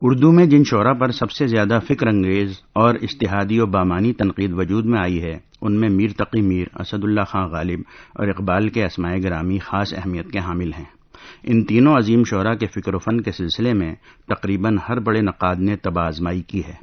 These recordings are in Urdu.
اردو میں جن شعراء پر سب سے زیادہ فکر انگیز اور اجتہادی و بامانی تنقید وجود میں آئی ہے ان میں میر تقی میر، اسد اللہ خان غالب اور اقبال کے اسماء گرامی خاص اہمیت کے حامل ہیں۔ ان تینوں عظیم شعراء کے فکر و فن کے سلسلے میں تقریباً ہر بڑے نقاد نے طبع آزمائی کی ہے۔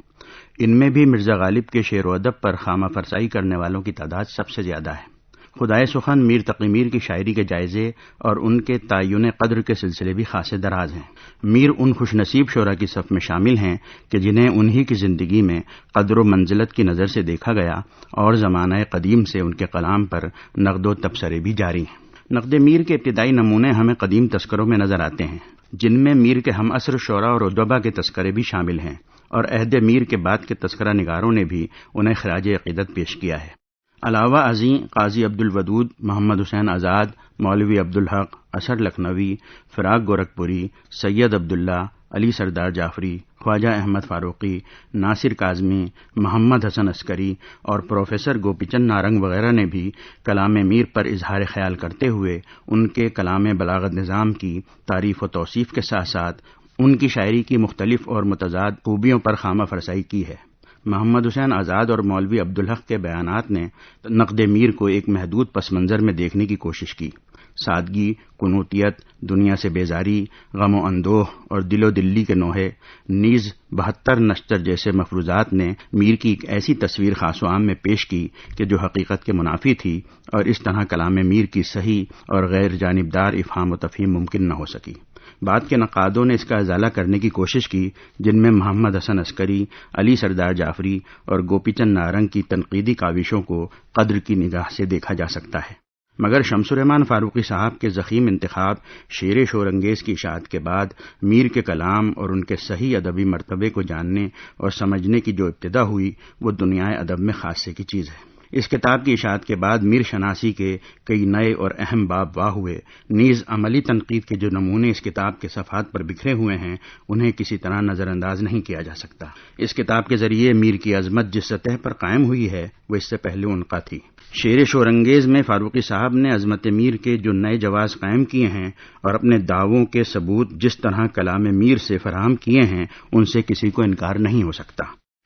ان میں بھی مرزا غالب کے شعر و ادب پر خامہ فرسائی کرنے والوں کی تعداد سب سے زیادہ ہے۔ خدائے سخن میر تقی میر کی شاعری کے جائزے اور ان کے تعین قدر کے سلسلے بھی خاصے دراز ہیں۔ میر ان خوش نصیب شعراء کی صف میں شامل ہیں کہ جنہیں انہی کی زندگی میں قدر و منزلت کی نظر سے دیکھا گیا اور زمانہ قدیم سے ان کے کلام پر نقد و تبصرے بھی جاری ہیں۔ نقد میر کے ابتدائی نمونے ہمیں قدیم تذکروں میں نظر آتے ہیں، جن میں میر کے ہم عصر شعراء اور ادبا کے تذکرے بھی شامل ہیں، اور عہد میر کے بعد کے تذکرہ نگاروں نے بھی انہیں خراج عقیدت پیش کیا ہے۔ علاوہ ازیں قاضی عبدالودود، محمد حسین آزاد، مولوی عبدالحق، اثر لکھنوی، فراق گورکھپوری، سید عبداللہ، علی سردار جعفری، خواجہ احمد فاروقی، ناصر کاظمی، محمد حسن عسکری اور پروفیسر گوپی چند نارنگ وغیرہ نے بھی کلام میر پر اظہار خیال کرتے ہوئے ان کے کلام بلاغت نظام کی تعریف و توصیف کے ساتھ ساتھ ان کی شاعری کی مختلف اور متضاد خوبیوں پر خامہ فرسائی کی ہے۔ محمد حسین آزاد اور مولوی عبدالحق کے بیانات نے نقد میر کو ایک محدود پس منظر میں دیکھنے کی کوشش کی۔ سادگی، قنوتیت، دنیا سے بیزاری، غم و اندوہ اور دل و دلی کے نوحے، نیز 72 نشتر جیسے مفروضات نے میر کی ایک ایسی تصویر خاص و عام میں پیش کی کہ جو حقیقت کے منافی تھی، اور اس طرح کلام میر کی صحیح اور غیر جانبدار افہام و تفہیم ممکن نہ ہو سکی۔ بعد کے نقادوں نے اس کا ازالہ کرنے کی کوشش کی، جن میں محمد حسن عسکری، علی سردار جعفری اور گوپی چند نارنگ کی تنقیدی کاوشوں کو قدر کی نگاہ سے دیکھا جا سکتا ہے۔ مگر شمس الرحمن فاروقی صاحب کے ضخیم انتخاب شعر شور انگیز کی اشاعت کے بعد میر کے کلام اور ان کے صحیح ادبی مرتبے کو جاننے اور سمجھنے کی جو ابتدا ہوئی وہ دنیائے ادب میں خاصے کی چیز ہے۔ اس کتاب کی اشاعت کے بعد میر شناسی کے کئی نئے اور اہم باب واہ ہوئے، نیز عملی تنقید کے جو نمونے اس کتاب کے صفحات پر بکھرے ہوئے ہیں انہیں کسی طرح نظر انداز نہیں کیا جا سکتا۔ اس کتاب کے ذریعے میر کی عظمت جس سطح پر قائم ہوئی ہے وہ اس سے پہلے انقا تھی۔ شعر شور انگیز میں فاروقی صاحب نے عظمت میر کے جو نئے جواز قائم کیے ہیں اور اپنے دعووں کے ثبوت جس طرح کلام میر سے فراہم کیے ہیں ان سے کسی کو انکار نہیں ہو سکتا۔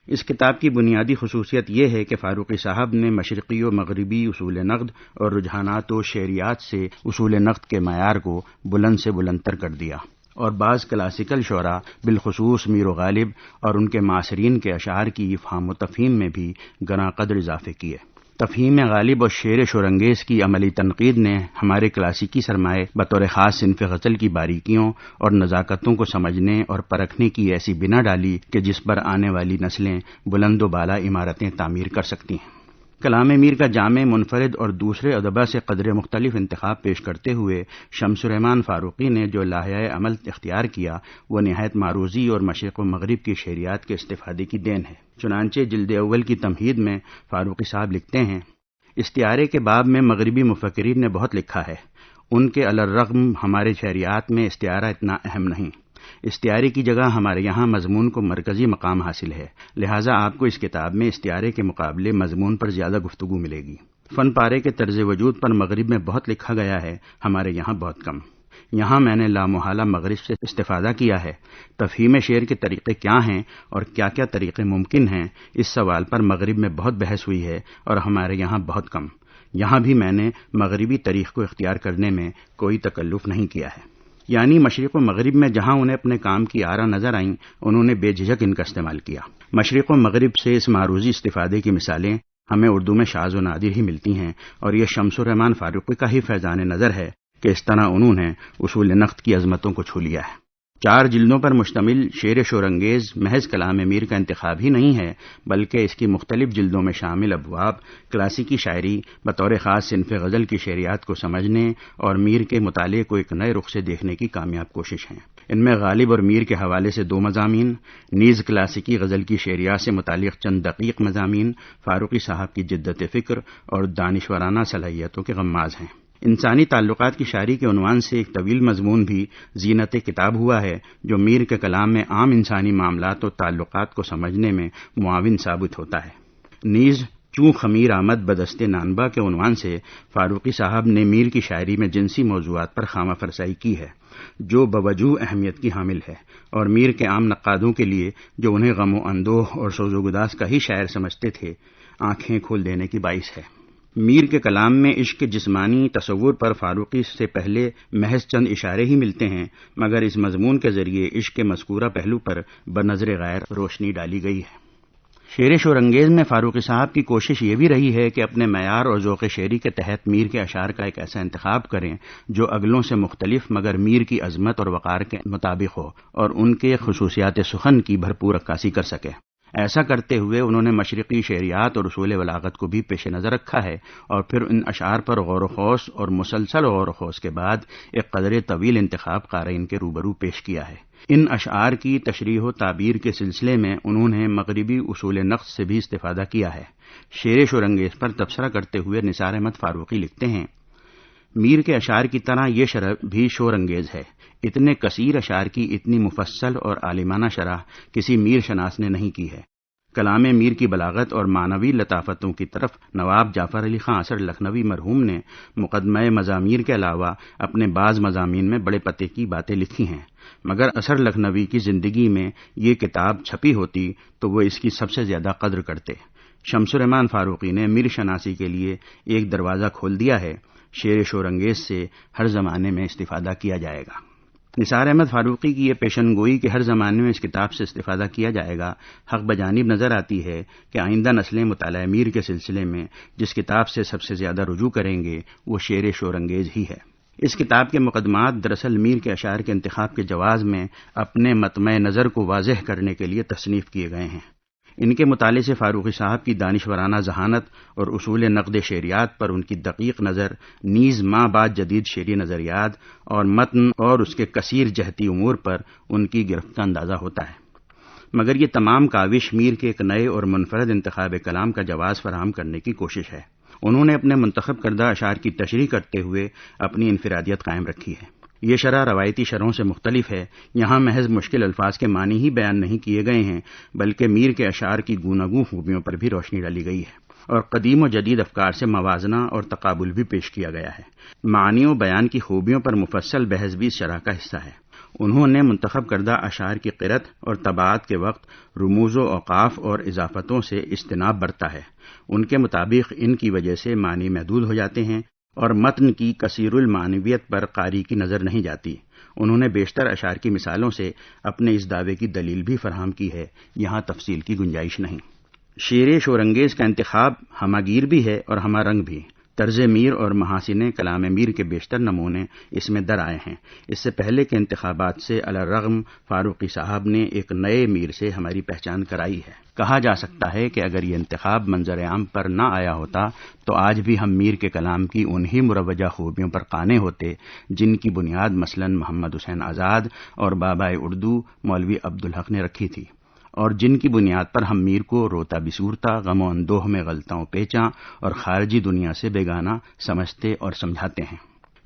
اس کتاب کی بنیادی خصوصیت یہ ہے کہ فاروقی صاحب نے مشرقی و مغربی اصول نقد اور رجحانات و شعریات سے اصول نقد کے معیار کو بلند سے بلندتر کر دیا، اور بعض کلاسیکل شعراء بالخصوص میر و غالب اور ان کے معاصرین کے اشعار کی افہام و تفہیم میں بھی گراں قدر اضافے کیے۔ تفہیم غالب اور شعر شورانگیز کی عملی تنقید نے ہمارے کلاسیکی سرمائے بطور خاص صنف غزل کی باریکیوں اور نزاکتوں کو سمجھنے اور پرکھنے کی ایسی بنا ڈالی کہ جس پر آنے والی نسلیں بلند و بالا عمارتیں تعمیر کر سکتی ہیں۔ کلام میر کا جامع، منفرد اور دوسرے ادبا سے قدر مختلف انتخاب پیش کرتے ہوئے شمس الرحمن فاروقی نے جو لائحہ عمل اختیار کیا وہ نہایت معروضی اور مشرق و مغرب کی شعریات کے استفادے کی دین ہے۔ چنانچہ جلد اول کی تمہید میں فاروقی صاحب لکھتے ہیں، استعارے کے باب میں مغربی مفکرین نے بہت لکھا ہے، ان کے علی الرغم ہمارے شعریات میں استعارہ اتنا اہم نہیں۔ استعارے کی جگہ ہمارے یہاں مضمون کو مرکزی مقام حاصل ہے، لہٰذا آپ کو اس کتاب میں استعارے کے مقابلے مضمون پر زیادہ گفتگو ملے گی۔ فن پارے کے طرز وجود پر مغرب میں بہت لکھا گیا ہے، ہمارے یہاں بہت کم۔ یہاں میں نے لامحالہ مغرب سے استفادہ کیا ہے۔ تفہیم شعر کے طریقے کیا ہیں اور کیا کیا طریقے ممکن ہیں، اس سوال پر مغرب میں بہت بحث ہوئی ہے اور ہمارے یہاں بہت کم۔ یہاں بھی میں نے مغربی طریق کو اختیار کرنے میں کوئی تکلف نہیں کیا ہے، یعنی مشرق و مغرب میں جہاں انہیں اپنے کام کی آرا نظر آئیں انہوں نے بے جھجک ان کا استعمال کیا۔ مشرق و مغرب سے اس معروضی استفادے کی مثالیں ہمیں اردو میں شاذ و نادر ہی ملتی ہیں، اور یہ شمس الرحمن فاروقی کا ہی فیضان نظر ہے کہ اس طرح انہوں نے اصول نقد کی عظمتوں کو چھو لیا ہے۔ 4 جلدوں پر مشتمل شعر شورانگیز محض کلام میر کا انتخاب ہی نہیں ہے، بلکہ اس کی مختلف جلدوں میں شامل ابواب کلاسیکی شاعری بطور خاص صنف غزل کی شعریات کو سمجھنے اور میر کے مطالعے کو ایک نئے رخ سے دیکھنے کی کامیاب کوشش ہے۔ ان میں غالب اور میر کے حوالے سے 2 مضامین، نیز کلاسیکی غزل کی شعریات سے متعلق چند دقیق مضامین، فاروقی صاحب کی جدت فکر اور دانشورانہ صلاحیتوں کے غماز ہیں۔ انسانی تعلقات کی شاعری کے عنوان سے ایک طویل مضمون بھی زینت کتاب ہوا ہے، جو میر کے کلام میں عام انسانی معاملات و تعلقات کو سمجھنے میں معاون ثابت ہوتا ہے۔ نیز چوں خمیر آمد بدست نانبا کے عنوان سے فاروقی صاحب نے میر کی شاعری میں جنسی موضوعات پر خامہ فرسائی کی ہے، جو بوجوہ اہمیت کی حامل ہے اور میر کے عام نقادوں کے لیے جو انہیں غم و اندوہ اور سوز و گداز کا ہی شاعر سمجھتے تھے آنکھیں کھول دینے کی باعث ہے۔ میر کے کلام میں عشق کے جسمانی تصور پر فاروقی سے پہلے محض چند اشارے ہی ملتے ہیں، مگر اس مضمون کے ذریعے عشق کے مذکورہ پہلو پر بنظر غیر روشنی ڈالی گئی ہے۔ شعر شورانگیز میں فاروقی صاحب کی کوشش یہ بھی رہی ہے کہ اپنے معیار اور ذوق شعری کے تحت میر کے اشعار کا ایک ایسا انتخاب کریں جو اگلوں سے مختلف مگر میر کی عظمت اور وقار کے مطابق ہو اور ان کے خصوصیات سخن کی بھرپور عکاسی کر سکے۔ ایسا کرتے ہوئے انہوں نے مشرقی شعریات اور اصول بلاغت کو بھی پیش نظر رکھا ہے اور پھر ان اشعار پر غور و خوض اور مسلسل غور و خوض کے بعد ایک قدر طویل انتخاب قارئین کے روبرو پیش کیا ہے۔ ان اشعار کی تشریح و تعبیر کے سلسلے میں انہوں نے مغربی اصول نقد سے بھی استفادہ کیا ہے۔ شعر شورانگیز پر تبصرہ کرتے ہوئے نثار احمد فاروقی لکھتے ہیں، میر کے اشعار کی طرح یہ شرح بھی شور انگیز ہے۔ اتنے کثیر اشعار کی اتنی مفصل اور عالمانہ شرح کسی میر شناس نے نہیں کی ہے۔ کلام میر کی بلاغت اور معنوی لطافتوں کی طرف نواب جعفر علی خان اثر لکھنوی مرحوم نے مقدمہ مزامیر کے علاوہ اپنے بعض مضامین میں بڑے پتے کی باتیں لکھی ہیں، مگر اثر لکھنوی کی زندگی میں یہ کتاب چھپی ہوتی تو وہ اس کی سب سے زیادہ قدر کرتے۔ شمس الرحمان فاروقی نے میر شناسی کے لیے ایک دروازہ کھول دیا ہے۔ شعر شورانگیز سے ہر زمانے میں استفادہ کیا جائے گا۔ نثار احمد فاروقی کی یہ پیشن گوئی کہ ہر زمانے میں اس کتاب سے استفادہ کیا جائے گا حق بجانب نظر آتی ہے کہ آئندہ نسلیں مطالعہ میر کے سلسلے میں جس کتاب سے سب سے زیادہ رجوع کریں گے وہ شعر شورانگیز ہی ہے۔ اس کتاب کے مقدمات دراصل میر کے اشعار کے انتخاب کے جواز میں اپنے مطمع نظر کو واضح کرنے کے لیے تصنیف کیے گئے ہیں۔ ان کے مطالعے سے فاروقی صاحب کی دانشورانہ ذہانت اور اصول نقد شعریات پر ان کی دقیق نظر نیز ماں بعد جدید شعری نظریات اور متن اور اس کے کثیر جہتی امور پر ان کی گرفت کا اندازہ ہوتا ہے۔ مگر یہ تمام کاوش میر کے ایک نئے اور منفرد انتخاب کلام کا جواز فراہم کرنے کی کوشش ہے۔ انہوں نے اپنے منتخب کردہ اشعار کی تشریح کرتے ہوئے اپنی انفرادیت قائم رکھی ہے۔ یہ شرح روایتی شرحوں سے مختلف ہے۔ یہاں محض مشکل الفاظ کے معنی ہی بیان نہیں کیے گئے ہیں بلکہ میر کے اشعار کی گوناگوں خوبیوں پر بھی روشنی ڈالی گئی ہے اور قدیم و جدید افکار سے موازنہ اور تقابل بھی پیش کیا گیا ہے۔ معانی و بیان کی خوبیوں پر مفصل بحث بھی اس شرح کا حصہ ہے۔ انہوں نے منتخب کردہ اشعار کی قرأت اور طباعت کے وقت رموز و اوقاف اور اضافتوں سے اجتناب برتا ہے۔ ان کے مطابق ان کی وجہ سے معنی محدود ہو جاتے ہیں اور متن کی کثیر المعنویت پر قاری کی نظر نہیں جاتی۔ انہوں نے بیشتر اشعار کی مثالوں سے اپنے اس دعوے کی دلیل بھی فراہم کی ہے، یہاں تفصیل کی گنجائش نہیں۔ شعر شورانگیز کا انتخاب ہمہ گیر بھی ہے اور ہمہ رنگ بھی۔ طرز میر اور محاسن کلام میر کے بیشتر نمونے اس میں در آئے ہیں۔ اس سے پہلے کے انتخابات سے علی الرغم فاروقی صاحب نے ایک نئے میر سے ہماری پہچان کرائی ہے۔ کہا جا سکتا ہے کہ اگر یہ انتخاب منظر عام پر نہ آیا ہوتا تو آج بھی ہم میر کے کلام کی انہی مروجہ خوبیوں پر قانع ہوتے جن کی بنیاد مثلاً محمد حسین آزاد اور بابائے اردو مولوی عبدالحق نے رکھی تھی، اور جن کی بنیاد پر ہم میر کو روتا بسورتا، غم و اندوہ میں غلطاں پیچاں اور خارجی دنیا سے بیگانہ سمجھتے اور سمجھاتے ہیں۔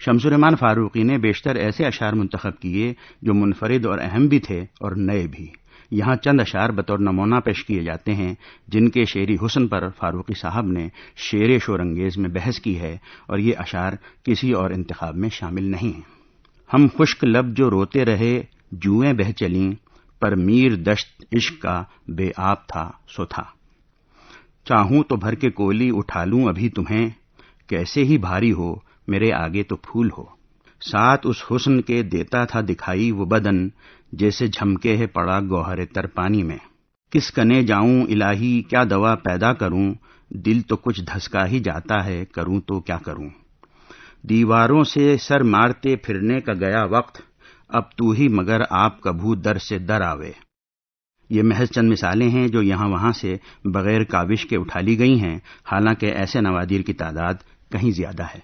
شمس الرحمان فاروقی نے بیشتر ایسے اشعار منتخب کیے جو منفرد اور اہم بھی تھے اور نئے بھی۔ یہاں چند اشعار بطور نمونہ پیش کیے جاتے ہیں جن کے شعری حسن پر فاروقی صاحب نے شعر شورانگیز میں بحث کی ہے، اور یہ اشعار کسی اور انتخاب میں شامل نہیں ہیں۔ ہم خشک لب جو روتے رہے جوئیں بہہ چلیں، پر میر دشت عشق کا بے آب تھا سو تھا۔ چاہوں تو بھر کے کولی اٹھا لوں ابھی تمہیں، کیسے ہی بھاری ہو میرے آگے تو پھول ہو۔ ساتھ اس حسن کے دیتا تھا دکھائی وہ بدن، جیسے جھمکے ہے پڑا گوہر تر پانی میں۔ کس کنے جاؤں الہی کیا دوا پیدا کروں، دل تو کچھ دھسکا ہی جاتا ہے کروں تو کیا کروں۔ دیواروں سے سر مارتے پھرنے کا گیا وقت، اب تو ہی مگر آپ کبھو در سے در آوے۔ یہ محض چند مثالیں ہیں جو یہاں وہاں سے بغیر کاوش کے اٹھا لی گئی ہیں، حالانکہ ایسے نوادر کی تعداد کہیں زیادہ ہے۔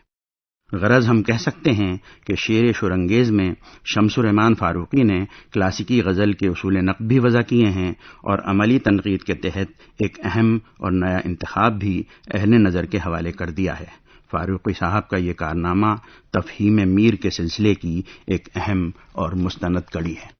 غرض ہم کہہ سکتے ہیں کہ شعر شورانگیز میں شمس الرحمان فاروقی نے کلاسیکی غزل کے اصول نقد بھی وضع کیے ہیں اور عملی تنقید کے تحت ایک اہم اور نیا انتخاب بھی اہل نظر کے حوالے کر دیا ہے۔ فاروقی صاحب کا یہ کارنامہ تفہیم میر کے سلسلے کی ایک اہم اور مستند کڑی ہے۔